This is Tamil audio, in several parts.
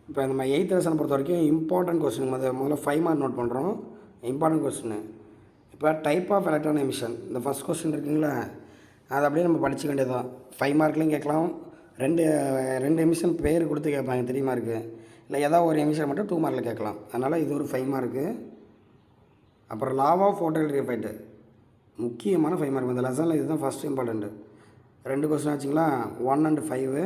இப்போ நம்ம 8th லெசனை பொறுத்த வரைக்கும் இம்பார்ட்டன்ட் கொஸ்டின் முதல்ல 5 மார்க் நோட் பண்ணுறோம். இம்பார்ட்டன்ட் கொஸ்டின் இப்போ டைப் ஆஃப் எலக்ட்ரான் எமிஷன் இந்த ஃபஸ்ட் கொஸ்டின் இருக்குங்களா, அதை அப்படியே நம்ம படிச்சுக்க வேண்டியதான். 5 மார்க்லையும் கேட்கலாம், ரெண்டு எமிஷன் பேர் கொடுத்து கேட்பாங்க 3 மார்க்கு, இல்லை ஏதாவது ஒரு எமிஷன் மட்டும் 2 மார்க்கில் கேட்கலாம். அதனால் இது ஒரு 5 மார்க்கு. அப்புறம் லா ஆஃப் ஃபோட்டோஎலக்ட்ரிக் எஃபெக்ட் முக்கியமான 5 மார்க். இந்த லெசனில் இதுதான் ஃபஸ்ட் இம்பார்ட்டண்ட்டு. 2 கொஸ்டின் ஆச்சுங்களா, 1 and 5.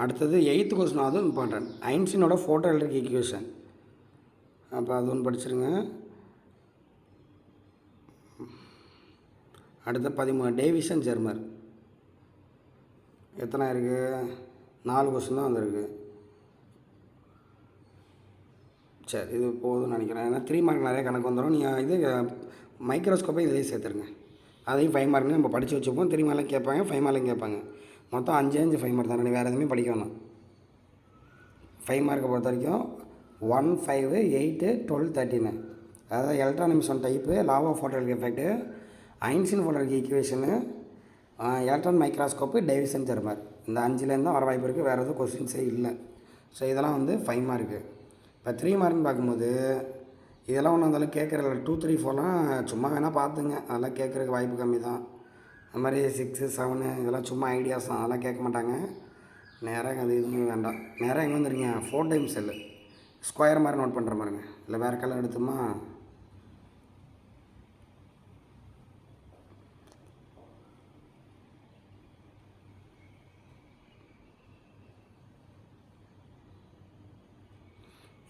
அடுத்தது 8th கொஸ்டின், அதுவும் இம்பார்ட்டன்ட். ஐன்ஸ்டீனோட ஃபோட்டோ எலக்ட்ரிக் ஈக்குவேஷன், அப்போ அது ஒன்று படிச்சிருங்க. அடுத்து 13 டேவிசன் ஜெர்மர். எத்தனை இருக்குது? 4 கொஸ்டின் தான் வந்திருக்கு. சரி, இது போதும்னு நினைக்கிறேன். ஏன்னா 3 மார்க் நிறைய கணக்கு வந்துடும். நீங்கள் இது மைக்ரோஸ்கோப்பை இதிலே சேர்த்துருங்க. அதையும் 5 மார்க்னு நம்ம படித்து வச்சுப்போம். 3 மார்க்லையும் கேட்பாங்க, 5 மார்க்லையும் கேட்பாங்க. மொத்தம் 5 5 மார்க் தானே, வேறு எதுவுமே படிக்க வேணாம். 5 மார்க்கை பொறுத்த வரைக்கும் 1, 5, 8, 12, 13. அதாவது electron emission type, law of photoelectric effect, Einstein photoelectric equation, electron microscope, Davisson Germer. இந்த 5லேருந்து தான் வர வாய்ப்பு இருக்குது. வேறு எதுவும் கொஸ்டின்ஸே இல்லை. ஸோ இதெல்லாம் 5 மார்க்கு. இப்போ 3 மார்க்னு பார்க்கும்போது இதெல்லாம் ஒன்றும் அதெல்லாம் கேட்குற 2, 3, 4லாம் சும்மா வேணால் பார்த்துங்க. அதெல்லாம் கேட்குறதுக்கு வாய்ப்பு கம்மி தான். அது மாதிரி 6, 7 இதெல்லாம் சும்மா ஐடியாஸ் தான், அதெல்லாம் கேட்க மாட்டாங்க. நேராக அது எதுவும் வேண்டாம். நேராக எங்கே வந்துருங்க, 4 டைம்ஸ் செல்லு ஸ்கொயர் மாதிரி நோட் பண்ணுற மாதிரிங்க. இல்லை வேறு கலர் எடுத்துமா,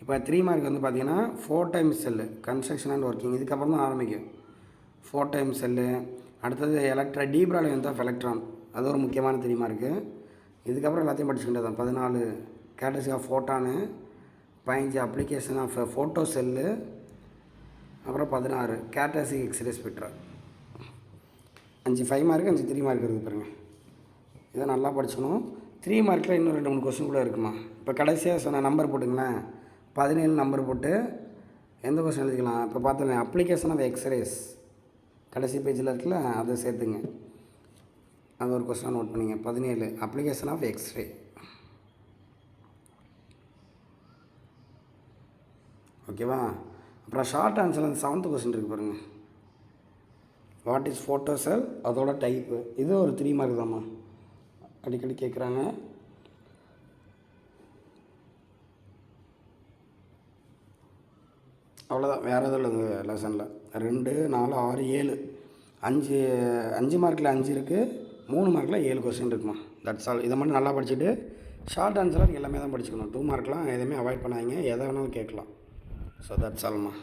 இப்போ 3 மார்க் பார்த்தீங்கன்னா 4 times cell construction and working, இதுக்கப்புறம் தான் ஆரம்பிக்கும். 4 டைம்ஸ் செல்லு. அடுத்தது டீப்ரால் லென்த் ஆஃப் எலக்ட்ரான், அது ஒரு முக்கியமான 3 மார்க்கு. இதுக்கப்புறம் எல்லாத்தையும் படிச்சுக்கிட்டே தான். 14 கேட்டசி of photon, 15 application of photo cell, அப்புறம் 16 கேட்டசி எக்ஸ்ரே ஸ்பெக்ட்ரா. 5 மார்க்கு, 5 3 மார்க் இருக்குது பாருங்கள். இதை நல்லா படிச்சுக்கணும். 3 மார்க்கில் இன்னும் 2, 3 கொஸ்டின் கூட இருக்குமா. இப்போ கடைசியாக சொன்ன நம்பர் போட்டுங்களேன், 17 நம்பர் போட்டு எந்த கொஸ்டின் எழுதிக்கலாம். இப்போ பார்த்தோம் அப்ளிகேஷன் ஆஃப் எக்ஸ்ரேஸ் கடைசி பேஜில் இருக்குல்ல, அதை சேர்த்துங்க. அது ஒரு கொஸ்டின் நோட் பண்ணிங்க. 17 அப்ளிகேஷன் ஆஃப் எக்ஸ்ரே. ஓகேவா. அப்புறம் ஷார்ட் ஆன்சர் அந்த 7th கொஸ்டின் இருக்குது பாருங்கள். வாட் இஸ் ஃபோட்டோ செல், அதோட டைப்பு. இது ஒரு 3 மார்க் தான்மா, அடிக்கடி கேட்குறாங்க. அவ்வளோதான், வேறு எதுவும் இல்லைங்க லெசனில். 2, 4, 6, 7 5 மார்க்கில் 5 இருக்குது, 3 மார்க்கில் 7 கொஸ்டின் இருக்குமா. That's all. இதை மட்டும் நல்லா படிச்சுட்டு ஷார்ட் ஆன்சராக எல்லாமே தான் படிச்சுக்கணும். 2 மார்க்லாம் எதுவுமே அவாய்ட் பண்ணாதீங்க, எதை வேணாலும் கேட்கலாம். So that's ஆல்மா.